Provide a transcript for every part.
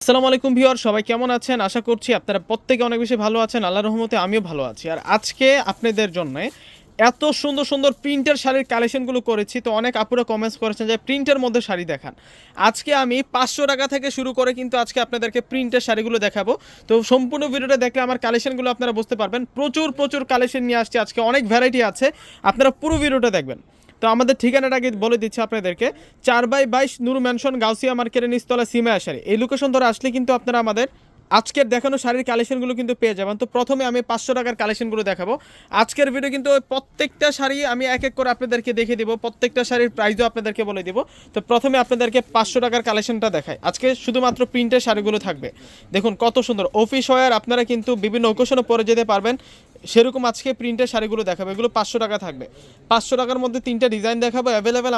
আসসালামু আলাইকুম ভিউয়ার, সবাই কেমন আছেন? আশা করছি আপনারা প্রত্যেকে অনেক বেশি ভালো আছেন। আল্লাহর রহমতে আমিও ভালো আছি। আর আজকে আপনাদের জন্য এত সুন্দর সুন্দর প্রিন্টের শাড়ির কালেকশনগুলো করেছি। তো অনেক আপুরা কমেন্টস করেছেন যে প্রিন্টের মধ্যে শাড়ি দেখান। আজকে আমি 500 টাকা থেকে শুরু করে কিন্তু আজকে আপনাদেরকে প্রিন্টের শাড়িগুলো দেখাবো। তো সম্পূর্ণ ভিডিওটা দেখলে আমার কালেকশনগুলো আপনারা বুঝতে পারবেন। প্রচুর প্রচুর কালেকশন নিয়ে আসছি আজকে, অনেক ভ্যারাইটি আছে। আপনারা পুরো ভিডিওটা দেখবেন। তো আমাদের ঠিকানাটা আগে বলে দিচ্ছি আপনাদেরকে, 4/22 নূর ম্যানশন, গাউসিয়া মার্কেটের নিচতলা, সিমা শাড়ি। এই লোকেশন ধরে আসলে কিন্তু আপনারা আমাদের আজকের দেখানো শাড়ির কালেকশনগুলো কিন্তু পেয়ে যাবেন। তো প্রথমে আমি 500 টাকার কালেকশনগুলো দেখাবো। আজকের ভিডিও কিন্তু ওই প্রত্যেকটা শাড়ি আমি এক এক করে আপনাদেরকে দেখে দিব, প্রত্যেকটা শাড়ির প্রাইসও আপনাদেরকে বলে দিব। তো প্রথমে আপনাদেরকে 500 টাকার কালেকশনটা দেখাই। আজকে শুধুমাত্র প্রিন্টের শাড়িগুলো থাকবে। দেখুন কত সুন্দর অফিস ওয়্যার, আপনারা কিন্তু বিভিন্ন ওকেশনে পরে যেতে পারবেন, সেরকম আজকে প্রিন্টের শাড়িগুলো দেখাবো। এগুলো 500 টাকা থাকবে। 500 টাকার মধ্যে 3টা ডিজাইন দেখাবো, অ্যাভেলেবেল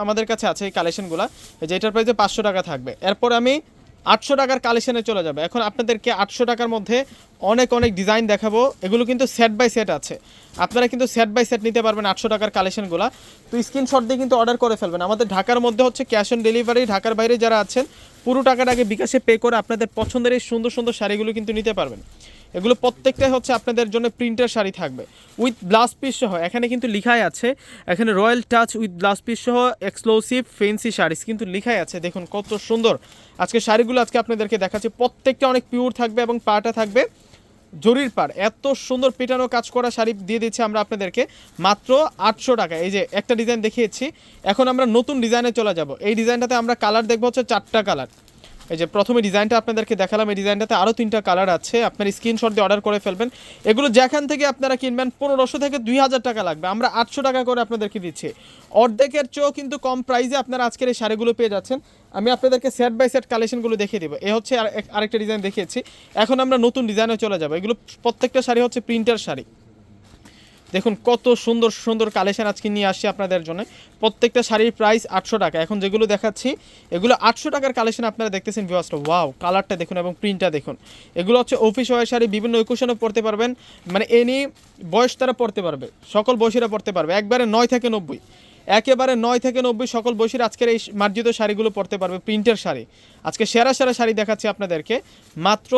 আমাদের কাছে আছে এই কালেকশনগুলো, যেটার প্রাইসে 500 টাকা থাকবে। এরপর আমি 800 টাকার কালেকশনে চলে যাবে। এখন আপনাদেরকে 800 টাকার মধ্যে অনেক অনেক ডিজাইন দেখাবো। এগুলো কিন্তু সেট বাই সেট আছে, আপনারা কিন্তু সেট বাই সেট নিতে পারবেন 800 টাকার কালেকশনগুলো। তো স্ক্রিনশট দিয়ে কিন্তু অর্ডার করে ফেলবেন। আমাদের ঢাকার মধ্যে হচ্ছে ক্যাশ অন ডেলিভারি, ঢাকার বাইরে যারা আছেন পুরো টাকার আগে বিকাশে পে করে আপনাদের পছন্দের এই সুন্দর সুন্দর শাড়িগুলো কিন্তু নিতে পারবেন। এগুলো প্রত্যেকটাই হচ্ছে আপনাদের জন্য প্রিন্টের শাড়ি থাকবে উইথ ব্লাউজ পিস সহ। এখানে কিন্তু লিখাই আছে, এখানে royal touch with blouse piece সহ এক্সক্লুসিভ ফেন্সি শাড়িস কিন্তু লিখাই আছে। দেখুন কত সুন্দর আজকে শাড়িগুলো আজকে আপনাদেরকে দেখাচ্ছি। প্রত্যেকটা অনেক পিওর থাকবে এবং পাটা থাকবে জরির পাড়। এত সুন্দর পেটানো কাজ করা শাড়ি দিয়ে দিচ্ছি আমরা আপনাদেরকে মাত্র 800 টাকা। এই যে একটা ডিজাইন দেখিয়েছি, এখন আমরা নতুন ডিজাইনে চলে যাব। এই ডিজাইনটাতে আমরা কালার দেখবো হচ্ছে 4টা কালার। এই যে প্রথমে ডিজাইনটা আপনাদেরকে দেখালাম, এই ডিজাইনটাতে আরও 3টা কালার আছে। আপনার স্ক্রিনশট দিয়ে অর্ডার করে ফেলবেন। এগুলো যেখান থেকে আপনারা কিনবেন 1500 থেকে 2000 টাকা লাগবে, আমরা 800 টাকা করে আপনাদেরকে দিচ্ছি। অর্ধেকের চেয়েও কিন্তু কম প্রাইসে আপনারা আজকের এই শাড়িগুলো পেয়ে যাচ্ছেন। আমি আপনাদেরকে সেট বাই সেট কালেকশনগুলো দেখিয়ে দেবো। এ হচ্ছে আরেকটা ডিজাইন দেখিয়েছি, এখন আমরা নতুন ডিজাইনে চলে যাবো। এগুলো প্রত্যেকটা শাড়ি হচ্ছে প্রিন্টার শাড়ি। দেখুন কত সুন্দর সুন্দর কালেকশন আজকে নিয়ে আসছি আপনাদের জন্য। প্রত্যেকটা শাড়ির প্রাইস 800 টাকা। এখন যেগুলো দেখাচ্ছি এগুলো 800 টাকার কালেকশন আপনারা দেখতেছেন ভিউয়ার্সটা। ওয়াও, কালারটা দেখুন এবং প্রিন্টটা দেখুন। এগুলো হচ্ছে অফিস ওয়্যার শাড়ি, বিভিন্ন ওকেশনে পরতে পারবেন, মানে এনি বয়স তারা পরতে পারবে, সকল বয়সীরা পরতে পারবে। একবারে 9 থেকে 90, একেবারে 9 থেকে 90 সকল বয়সীরা আজকের এই মার্জিত শাড়িগুলো পরতে পারবে, প্রিন্টের শাড়ি। আজকে সেরা সেরা শাড়ি দেখাচ্ছি আপনাদেরকে মাত্র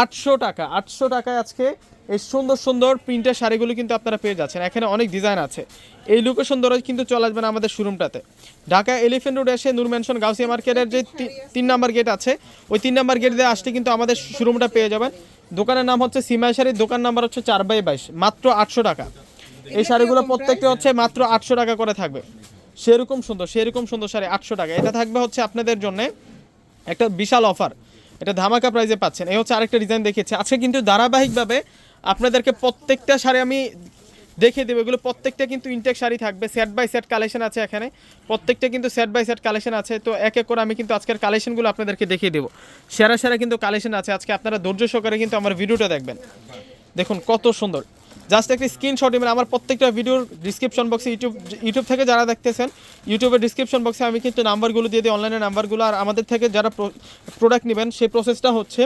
800 টাকা। 800 টাকায় আজকে এই সুন্দর সুন্দর প্রিন্টের শাড়িগুলো কিন্তু আপনারা পেয়ে যাচ্ছেন। এখানে অনেক ডিজাইন আছে। এই লোকেশন ধরে কিন্তু চলে আসবেন আমাদের শোরুমটাতে, ঢাকা এলিফ্যান্ট রোড এসে নূর ম্যানশন গাউসিয়া মার্কেটের যে 3 নাম্বার গেট আছে, ওই 3 নাম্বার গেট দিয়ে আসলে কিন্তু আমাদের শোরুমটা পেয়ে যাবেন। দোকানের নাম হচ্ছে সিমা শাড়ি, দোকান নাম্বার হচ্ছে 4/22, মাত্র 800 টাকা। এই শাড়িগুলো প্রত্যেকটা হচ্ছে মাত্র 800 টাকা করে থাকবে। সেরকম সুন্দর শাড়ি 800 টাকা। এটা থাকবে হচ্ছে আপনাদের জন্য একটা বিশাল অফার, এটা ধামাকা প্রাইজে পাচ্ছেন। এই হচ্ছে আরেকটা ডিজাইন দেখিয়েছি আজকে, কিন্তু ধারাবাহিকভাবে আপনাদেরকে প্রত্যেকটা শাড়ি আমি দেখিয়ে দেবো। এগুলো প্রত্যেকটা কিন্তু ইনটেক শাড়ি থাকবে, সেট বাই সেট কালেকশন আছে এখানে, প্রত্যেকটা কিন্তু সেট বাই সেট কালেকশন আছে। তো এক এক করে আমি কিন্তু আজকের কালেকশনগুলো আপনাদেরকে দেখিয়ে দেবো। সেরা সেরা কিন্তু কালেকশন আছে আজকে, আপনারা ধৈর্য সহকারে কিন্তু আমার ভিডিওটা দেখবেন। দেখুন কত সুন্দর, জাস্ট একটা স্ক্রিনশট নেবেন। আমার প্রত্যেকটা ভিডিওর ডিসক্রিপশন বক্সে, ইউটিউব থেকে যারা দেখতেছেন ইউটিউবের ডিসক্রিপশন বক্সে আমি কিন্তু নাম্বারগুলো দিয়ে দিই, অনলাইনে নাম্বারগুলো। আর আমাদের থেকে যারা প্রোডাক্ট নেবেন সেই প্রসেসটা হচ্ছে,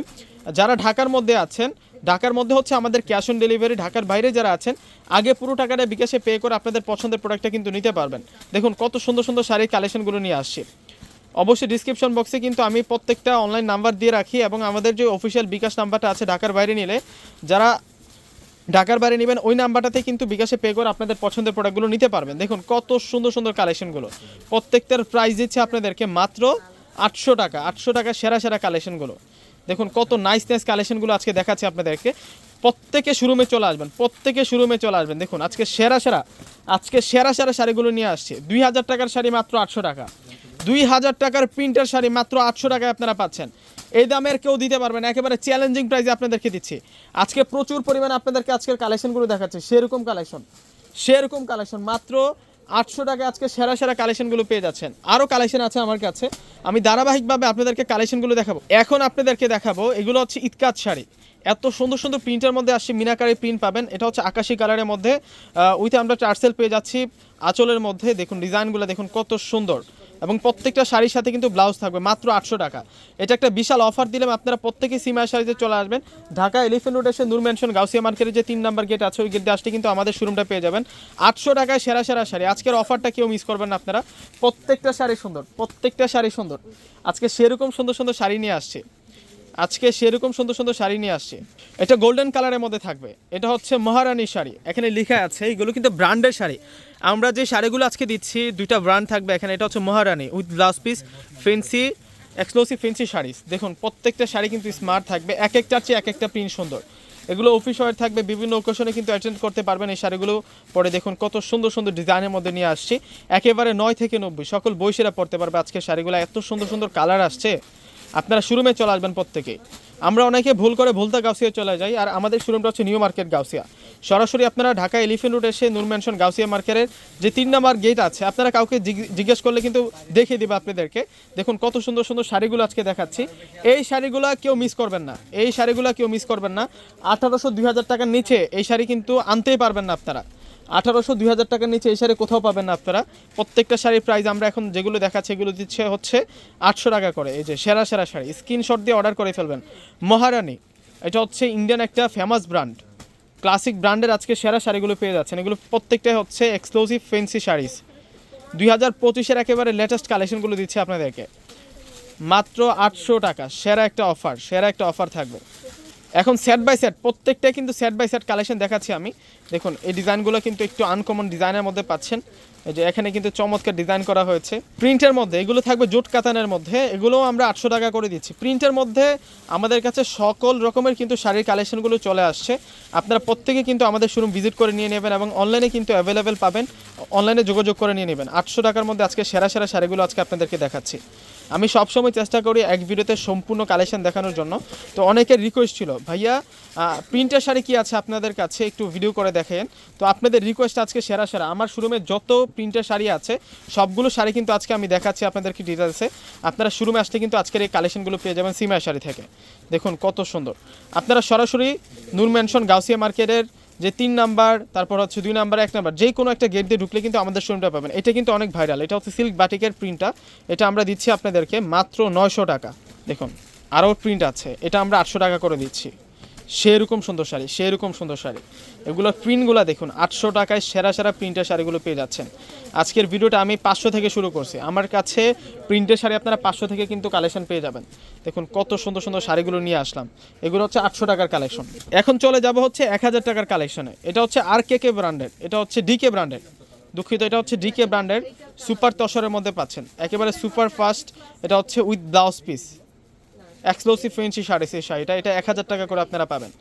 যারা ঢাকার মধ্যে আছেন, ঢাকার মধ্যে হচ্ছে আমাদের ক্যাশ অন ডেলিভারি, ঢাকার বাইরে যারা আছেন আগে পুরো টাকাটা বিকাশে পে করে আপনাদের পছন্দের প্রোডাক্টটা কিন্তু নিতে পারবেন। দেখুন কত সুন্দর সুন্দর শাড়ির কালেকশনগুলো নিয়ে আসছি। অবশ্যই ডিসক্রিপশন বক্সে কিন্তু আমি প্রত্যেকটা অনলাইন নাম্বার দিয়ে রাখি, এবং আমাদের যে অফিসিয়াল বিকাশ নাম্বারটা আছে ঢাকার বাইরে নিলে, যারা ঢাকার বাইরে নেবেন ওই নাম্বারটাতে কিন্তু বিকাশে পে করে আপনাদের পছন্দের প্রোডাক্টগুলো নিতে পারবেন। দেখুন কত সুন্দর সুন্দর কালেকশনগুলো, প্রত্যেকটার প্রাইস দিচ্ছে আপনাদেরকে মাত্র 800 টাকা। 800 টাকা সেরা সেরা কালেকশনগুলো। দেখুন কত নাইস নাইস কালেকশনগুলো আজকে দেখাচ্ছি আপনাদেরকে। প্রত্যেকে শোরুমে চলে আসবেন, প্রত্যেকে শোরুমে চলে আসবেন। দেখুন আজকে সেরা সেরা শাড়িগুলো নিয়ে আসছে। 2000 টাকার শাড়ি মাত্র 800 টাকা, 2000 টাকার প্রিন্টার শাড়ি মাত্র 800 টাকায় আপনারা পাচ্ছেন। এই দামের কেউ দিতে পারবেন, একেবারে চ্যালেঞ্জিং প্রাইসে আপনাদেরকে দিচ্ছি আজকে। প্রচুর পরিমাণে আপনাদেরকে আজকের কালেকশনগুলো দেখাচ্ছে, সেরকম কালেকশন মাত্র 800 টাকায় আজকে সেরা সেরা কালেকশনগুলো পেয়ে যাচ্ছেন। আরও কালেকশন আছে আমার কাছে, আমি ধারাবাহিকভাবে আপনাদেরকে কালেকশনগুলো দেখাবো। এখন আপনাদেরকে দেখাবো এগুলো হচ্ছে ইতকাত শাড়ি। এত সুন্দর সুন্দর প্রিন্টের মধ্যে আসছে, মিনাকারি প্রিন্ট পাবেন। এটা হচ্ছে আকাশি কালারের মধ্যে, উইথে আমরা টার্সেল পেয়ে যাচ্ছি আঁচলের মধ্যে। দেখুন ডিজাইনগুলো দেখুন কত সুন্দর, এবং প্রত্যেকটা শাড়ির সাথে কিন্তু ব্লাউজ থাকবে মাত্র 800 টাকা। এটা একটা বিশাল অফার দিলাম, আপনারা প্রত্যেকেই সিমা শাড়িতে চলে আসবেন। ঢাকা এলিফ্যান্ট রোড এসে নূর ম্যানশন গাউসিয়া মার্কেটের যে 3 নাম্বার গেট আছে, ওই গেটে আসলে কিন্তু আমাদের শোরুমটা পেয়ে যাবেন। 800 টাকায় সেরা সেরা শাড়ি। আজকের অফারটা কেউ মিস করবেন না আপনারা। প্রত্যেকটা শাড়ি সুন্দর, প্রত্যেকটা শাড়ি সুন্দর। আজকে সেরকম সুন্দর সুন্দর শাড়ি নিয়ে আসছে। আজকে সেরকম সুন্দর সুন্দর শাড়ি নিয়ে আসছি। এটা গোল্ডেন কালারের মধ্যে থাকবে, এটা হচ্ছে মহারানী শাড়ি, এখানে লেখা আছে এগুলো কিন্তু ব্র্যান্ডের শাড়ি। আমরা যে শাড়িগুলো আজকে দিচ্ছি দুইটা ব্র্যান্ড থাকবে এখানে, এটা হচ্ছে Maharani with blouse piece fancy exclusive fancy saris. দেখুন প্রত্যেকটা শাড়ি কিন্তু স্মার্ট থাকবে, এক একটার চেয়ে এক একটা প্রিন্ট সুন্দর। এগুলো অফিস ওয়্যার থাকবে, বিভিন্ন ওকেশনে কিন্তু অ্যাটেন্ড করতে পারবেন এই শাড়িগুলো পরে। দেখুন কত সুন্দর সুন্দর ডিজাইনের মধ্যে নিয়ে আসছি, একেবারে 9 থেকে 90 সকল বয়সীরা পড়তে পারবে আজকে শাড়িগুলো। এত সুন্দর সুন্দর কালার আসছে, আপনারা শোরুমে চলে আসবেন প্রত্যেকেই। আমরা অনেকে ভুল করে ভুলতা গাউসিয়া চলে যাই, আর আমাদের শোরুমটা হচ্ছে নিউ মার্কেট গাউসিয়া। সরাসরি আপনারা ঢাকা এলিফেন্ট রোড এসে নূর ম্যানশন গাউসিয়া মার্কেটের যে 3 নম্বর গেট আছে, আপনারা কাউকে জিজ্ঞেস করলে কিন্তু দেখিয়ে দিবে আপনাদেরকে। দেখুন কত সুন্দর সুন্দর শাড়িগুলো আজকে দেখাচ্ছি, এই শাড়িগুলো কেউ মিস করবেন না, এই শাড়িগুলো কেউ মিস করবেন না। 1800-2000 টাকার নিচে এই শাড়ি কিন্তু আনতেই পারবেন না আপনারা। 1800-2000 টাকার নিচে এই শাড়ি কোথাও পাবেন না আপনারা। প্রত্যেকটা শাড়ির প্রাইস আমরা এখন যেগুলো দেখাচ্ছি এগুলো দিচ্ছে হচ্ছে 800 টাকা করে। এই যে সেরা সেরা শাড়ি স্ক্রিনশট দিয়ে অর্ডার করে ফেলবেন। মহারানী, এটা হচ্ছে ইন্ডিয়ান একটা ফেমাস ব্র্যান্ড, ক্লাসিক ব্র্যান্ডের আজকে সেরা শাড়িগুলো পেয়ে যাচ্ছেন। এগুলো প্রত্যেকটাই হচ্ছে এক্সক্লুসিভ ফেন্সি শাড়িস। 2025-এর একেবারে লেটেস্ট কালেকশনগুলো দিচ্ছে আপনাদেরকে মাত্র 800 টাকা। সেরা একটা অফার, সেরা একটা অফার থাকবে। এখন সেট বাই সেট প্রত্যেকটাই কিন্তু সেট বাই সেট কালেকশন দেখাচ্ছি আমি। দেখুন এই ডিজাইনগুলো কিন্তু একটু আনকমন ডিজাইনের মধ্যে পাচ্ছেন। এই যে এখানে কিন্তু চমৎকার ডিজাইন করা হয়েছে প্রিন্টের মধ্যে, এগুলো থাকবে জুট কাতানের মধ্যে, এগুলোও আমরা 800 টাকা করে দিচ্ছি। প্রিন্টের মধ্যে আমাদের কাছে সকল রকমের কিন্তু শাড়ির কালেকশনগুলো চলে আসছে। আপনারা প্রত্যেকে কিন্তু আমাদের শোরুম ভিজিট করে নিয়ে নেবেন এবং অনলাইনে কিন্তু অ্যাভেলেবেল পাবেন, অনলাইনে যোগাযোগ করে নিয়ে নেবেন। 800 টাকার মধ্যে আজকে সেরা সেরা শাড়িগুলো আজকে আপনাদেরকে দেখাচ্ছি। আমি সবসময় চেষ্টা করি এক ভিডিওতে সম্পূর্ণ কালেকশন দেখানোর জন্য। তো অনেকের রিকোয়েস্ট ছিল ভাইয়া প্রিন্টের শাড়ি কি আছে আপনাদের কাছে, একটু ভিডিও করে দেখেন। তো আপনাদের রিকোয়েস্ট আজকে সেরা সেরা আমার শোরুমে যত প্রিন্টের শাড়ি আছে সবগুলো শাড়ি কিন্তু আজকে আমি দেখাচ্ছি আপনাদেরকে ডিটেলসে। আপনারা শোরুমে আসলে কিন্তু আজকের এই কালেকশনগুলো পেয়ে যাবেন সিমার শাড়ি থেকে। দেখুন কত সুন্দর। আপনারা সরাসরি নূর ম্যানশন গাউসিয়া মার্কেটের যে 3 নাম্বার, তারপর হচ্ছে 2 নাম্বার, 1 নাম্বার, যে কোনো একটা গেট দিয়ে ঢুকলে কিন্তু আমাদের শোরুমটা পাবেন। এটা কিন্তু অনেক ভাইরাল, এটা হচ্ছে সিল্ক বাটিকের প্রিন্টটা, এটা আমরা দিচ্ছি আপনাদেরকে মাত্র 900 টাকা। দেখুন আরও প্রিন্ট আছে, এটা আমরা 800 টাকা করে দিচ্ছি। সেরকম সুন্দর শাড়ি, সেরকম সুন্দর শাড়ি, এগুলো প্রিন্টগুলো দেখুন 800 টাকায় সেরা সেরা প্রিন্টের শাড়িগুলো পেয়ে যাচ্ছেন। আজকের ভিডিওটা আমি 500 থেকে শুরু করছি, আমার কাছে প্রিন্টের শাড়ি আপনারা 500 থেকে কিন্তু কালেকশন পেয়ে যাবেন। দেখুন কত সুন্দর সুন্দর শাড়িগুলো নিয়ে আসলাম, এগুলো হচ্ছে 800 টাকার কালেকশন। এখন চলে যাব হচ্ছে 1000 টাকার কালেকশনে। এটা হচ্ছে RKK ব্র্যান্ডের, এটা হচ্ছে DK ব্র্যান্ডের, দুঃখিত এটা হচ্ছে DK ব্র্যান্ডের সুপার তসরের মধ্যে পাচ্ছেন, একেবারে সুপার ফাস্ট। এটা হচ্ছে with blouse piece exclusive fancy sari, সেই শাড়িটা এটা 1000 টাকা করে আপনারা পাবেন।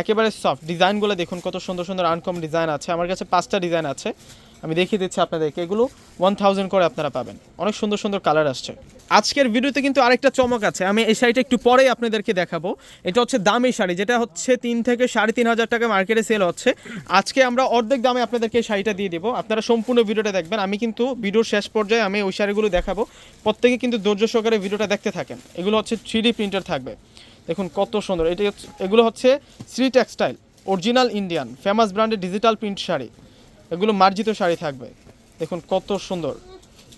একেবারে সফট ডিজাইনগুলো দেখুন কত সুন্দর সুন্দর আনকম ডিজাইন আছে, আমার কাছে 5টা ডিজাইন আছে, আমি দেখিয়ে দিচ্ছি আপনাদেরকে। এগুলো 1000 করে আপনারা পাবেন, অনেক সুন্দর সুন্দর কালার আসছে। আজকের ভিডিওতে কিন্তু আরেকটা চমক আছে, আমি এই শাড়িটা একটু পরেই আপনাদেরকে দেখাবো। এটা হচ্ছে দামি শাড়ি, যেটা হচ্ছে 3 থেকে 3500 টাকা মার্কেটে সেল হচ্ছে। আজকে আমরা অর্ধেক দামে আপনাদেরকে এই শাড়িটা দিয়ে দেবো, আপনারা সম্পূর্ণ ভিডিওটা দেখবেন। আমি কিন্তু ভিডিওর শেষ পর্যায়ে আমি ওই শাড়িগুলো দেখাবো, প্রত্যেকে কিন্তু ধৈর্য সহকারে ভিডিওটা দেখতে থাকেন। এগুলো হচ্ছে 3D প্রিন্টার থাকবে, দেখুন কত সুন্দর। এগুলো হচ্ছে Shri textile original Indian famous ব্র্যান্ডের ডিজিটাল প্রিন্ট শাড়ি, এগুলো মার্জিত শাড়ি থাকবে। দেখুন কত সুন্দর,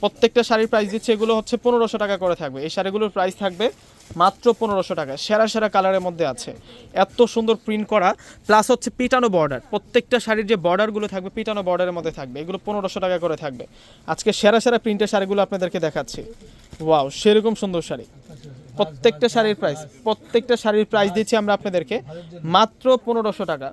প্রত্যেকটা শাড়ির প্রাইস দিচ্ছে এগুলো হচ্ছে 1500 টাকা করে থাকবে। এই শাড়িগুলোর প্রাইস থাকবে মাত্র 1500 টাকা। সেরা সেরা কালারের মধ্যে আছে, এত সুন্দর প্রিন্ট করা, প্লাস হচ্ছে পিটানো বর্ডার, প্রত্যেকটা শাড়ির যে বর্ডারগুলো থাকবে পিটানো বর্ডারের মধ্যে থাকবে। এগুলো 1500 টাকা করে থাকবে। আজকে সেরা সেরা প্রিন্টের শাড়িগুলো আপনাদেরকে দেখাচ্ছি। ওয়াও সেরকম সুন্দর শাড়ি, প্রত্যেকটা শাড়ির প্রাইস দিচ্ছি আমরা আপনাদেরকে মাত্র 1500 টাকা।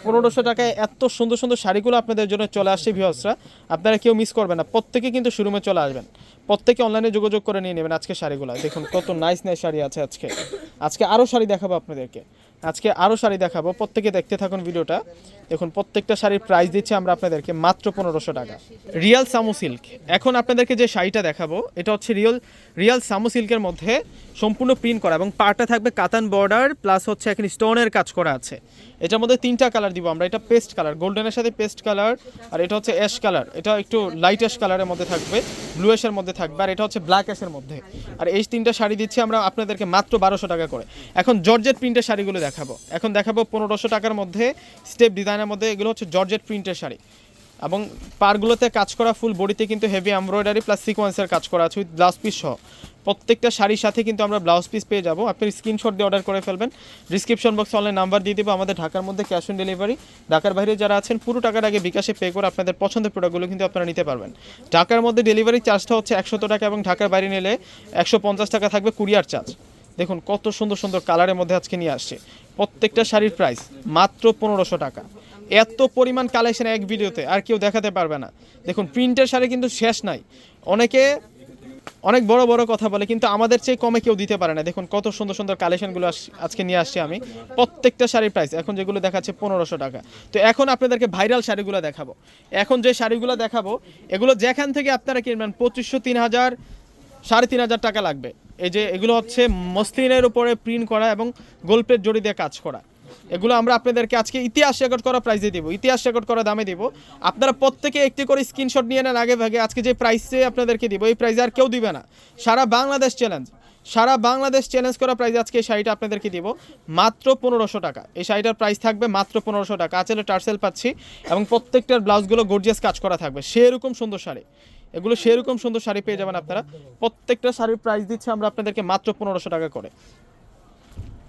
1500 টাকায় এত সুন্দর সুন্দর শাড়িগুলো আপনাদের জন্য চলে আসছে ভিউয়ার্সরা, আপনারা কেউ মিস করবেন না, প্রত্যেকে কিন্তু শোরুমে চলে আসবেন, প্রত্যেকে অনলাইনে যোগাযোগ করে নিয়ে নেবেন আজকে শাড়িগুলো। দেখুন কত নাইস নাইস শাড়ি আছে আজকে আরও শাড়ি দেখাবো আপনাদেরকে, প্রত্যেকে দেখতে থাকুন ভিডিওটা। দেখুন প্রত্যেকটা শাড়ির প্রাইস দিচ্ছি আমরা আপনাদেরকে মাত্র 1500 টাকা। রিয়াল সামু সিল্ক, এখন আপনাদেরকে যে শাড়িটা দেখাবো এটা হচ্ছে রিয়াল সামু সিল্কের মধ্যে সম্পূর্ণ প্রিন্ট করা এবং পাড়টা থাকবে কাতান বর্ডার, প্লাস হচ্ছে এখানে স্টোনের কাজ করা আছে। এটার মধ্যে 3টা কালার দিব আমরা, এটা পেস্ট কালার, গোল্ডেনের সাথে পেস্ট কালার, আর এটা হচ্ছে অ্যাশ কালার, এটা একটু লাইট অ্যাশ কালারের মধ্যে থাকবে, ব্লু অ্যাশের মধ্যে থাকবে, আর এটা হচ্ছে ব্ল্যাক অ্যাশের মধ্যে। আর এই 3টা শাড়ি দিচ্ছি আমরা আপনাদেরকে মাত্র 1200 টাকা করে। এখন জর্জেট প্রিন্টের শাড়িগুলো দেখাবো, 1500 টাকার মধ্যে স্টেপ ডিজাইনের মধ্যে। এগুলো হচ্ছে জর্জেট প্রিন্টের শাড়ি এবং পারগুলোতে কাজ করা, ফুল বডিতে কিন্তু হেভি এমব্রয়ডারি প্লাস সিকোয়েন্সের কাজ করা আছে উইথ ব্লাউজ পিস সহ। প্রত্যেকটা শাড়ির সাথে কিন্তু আমরা ব্লাউজ পিস পেয়ে যাবো, আপনি স্ক্রিনশট দিয়ে অর্ডার করে ফেলবেন। ডিসক্রিপশন বক্সে অনলাইন নাম্বার দিয়ে দেবো, আমাদের ঢাকার মধ্যে ক্যাশ অন ডেলিভারি। ঢাকার বাইরে যারা আছেন পুরো টাকার আগে বিকাশে পে করে আপনাদের পছন্দের প্রোডাক্টগুলো কিন্তু আপনারা নিতে পারবেন। ঢাকার মধ্যে ডেলিভারি চার্জটা হচ্ছে 100 টাকা এবং ঢাকার বাইরে নিলে 150 টাকা থাকবে কুরিয়ার চার্জ। দেখুন কত সুন্দর সুন্দর কালারের মধ্যে আজকে নিয়ে আসছে। প্রত্যেকটা শাড়ির প্রাইস মাত্র 1500 টাকা। এত পরিমাণ কালেকশন এক ভিডিওতে আর কেউ দেখাতে পারবে না। দেখুন প্রিন্টের শাড়ি কিন্তু শেষ নাই। অনেকে অনেক বড় বড় কথা বলে কিন্তু আমাদের চেয়ে কমে কেউ দিতে পারে না। দেখুন কত সুন্দর সুন্দর কালেকশনগুলো আজকে নিয়ে আসছি আমি। প্রত্যেকটা শাড়ির প্রাইস এখন যেগুলো দেখাচ্ছে 1500 টাকা। তো এখন আপনাদেরকে ভাইরাল শাড়িগুলো দেখাবো। এখন যে শাড়িগুলো দেখাবো এগুলো যেখান থেকে আপনারা কিনবেন 2500, 3000, 3500 টাকা লাগবে। এই যে এগুলো হচ্ছে মসলিনের উপরে প্রিন্ট করা এবং গোল্ড জড়ি দিয়ে কাজ করা। এগুলো আমরা আপনাদেরকে আজকে ইতিহাস রেকর্ড করা প্রাইসে দিব, ইতিহাস রেকর্ড করা দামে দিব। আপনারা প্রত্যেকে একটি করে স্ক্রিনশট নিয়ে নেন আগে ভাগে। আজকে যে প্রাইসে আপনাদেরকে দিব এই প্রাইসে আর কেউ দিবে না। সারা বাংলাদেশ চ্যালেঞ্জ, সারা বাংলাদেশ চ্যালেঞ্জ করা প্রাইসে আজকে এই শাড়িটা আপনাদেরকে দিব মাত্র 1500 টাকা। এই শাড়িটার প্রাইস থাকবে মাত্র 1500 টাকা। আঁচলে টার্সেল পাচ্ছি এবং প্রত্যেকটার ব্লাউজগুলো গর্জিয়াস কাজ করা থাকবে। সেরকম সুন্দর শাড়ি, এগুলো সেরকম সুন্দর শাড়ি পেয়ে যাবেন আপনারা। প্রত্যেকটা শাড়ির প্রাইস দিচ্ছে আমরা আপনাদেরকে মাত্র 1500 টাকা করে।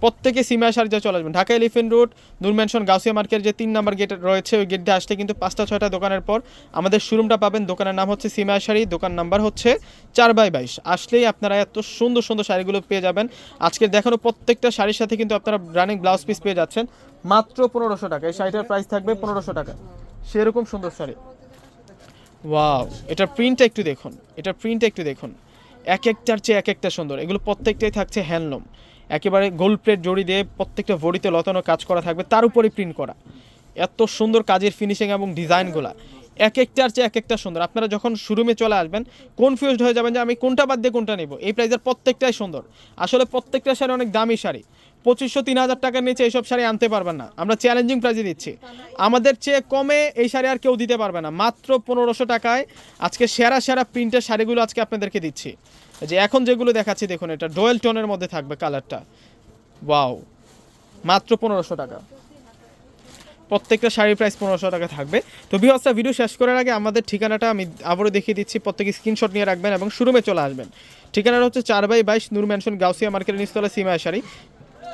প্রত্যেকে সিমিয়া শাড়িতে চলে আসবেন। ঢাকা এলিফেন্ট রোড, নূর ম্যানশন, গাউসিয়া মার্কেট যে 3 নম্বর গেট রয়েছে ওই গেট দিয়ে আসলে কিন্তু 5টা 6টা দোকানের পর আমাদের শোরুমটা পাবেন। দোকানের নাম হচ্ছে সিমিয়া শাড়ি, দোকান নাম্বার হচ্ছে 4/22। আসলেই আপনারা এত সুন্দর সুন্দর শাড়িগুলো পেয়ে যাবেন। আজকে দেখানো প্রত্যেকটা শাড়ির সাথে কিন্তু আপনারা রানিং ব্লাউজ পিস পেয়ে যাচ্ছেন মাত্র 1500 টাকা। এই শাড়িটার প্রাইস থাকবে 1500 টাকা। সেরকম সুন্দর শাড়ি। ওয়াও, এটার প্রিন্টটা একটু দেখুন, এটার প্রিন্টটা একটু দেখুন। এক একটার চেয়ে এক একটা সুন্দর। এগুলো প্রত্যেকটাই থাকছে হ্যান্ডলুম, একেবারে গোল্ড প্লেট জড়ি দিয়ে প্রত্যেকটা ভরিতে লতানো কাজ করা থাকবে, তার উপরে প্রিন্ট করা। এত সুন্দর কাজের ফিনিশিং এবং ডিজাইনগুলো এক একটার চেয়ে এক একটা সুন্দর। আপনারা যখন শোরুমে চলে আসবেন কনফিউজড হয়ে যাবেন যে আমি কোনটা বাদ দিয়ে কোনটা নেব। এই প্রাইসের প্রত্যেকটাই সুন্দর। আসলে প্রত্যেকটা শাড়ি অনেক দামি শাড়ি। 2500, 3000 টাকার নিচে এইসব শাড়ি আনতে পারবেন না। আমরা চ্যালেঞ্জিং প্রাইসে দিচ্ছি। আমাদের চেয়ে কমে এই শাড়ি আর কেউ দিতে পারবে না। মাত্র 1500 টাকায় আজকে সেরা সেরা প্রিন্টের শাড়িগুলো আজকে আপনাদেরকে দিচ্ছি। যে এখন যেগুলো দেখাচ্ছি দেখুন, এটা ডোয়েল টোনের মধ্যে থাকবে কালারটা। ওয়াও, মাত্র 1500 টাকা। প্রত্যেকটা শাড়ির প্রাইস 1500 টাকা থাকবে। তো ভিউয়ার্সরা, ভিডিও শেষ করার আগে আমাদের ঠিকানাটা আমি আবারও দেখিয়ে দিচ্ছি। প্রত্যেকে স্ক্রিনশট নিয়ে রাখবেন এবং শোরুমে চলে আসবেন। ঠিকানাটা হচ্ছে 4/22 নূর ম্যানশন, গাউসিয়া মার্কেটের নিচতলা, সিমিয়া শাড়ি।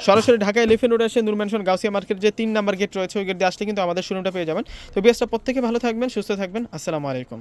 সরাসরি ঢাকা এলিফেন্ট রোডে এসে নূর ম্যানশন, গাউসিয়া মার্কেট যে 3 নম্বর গেট রয়েছে ওই গেট দিয়ে আসলে কিন্তু আমাদের শোরুমটা পেয়ে যাবেন। তো ভিউয়ার্সরা, প্রত্যেকে ভালো থাকবেন, সুস্থ থাকবেন। আসসালামু আলাইকুম।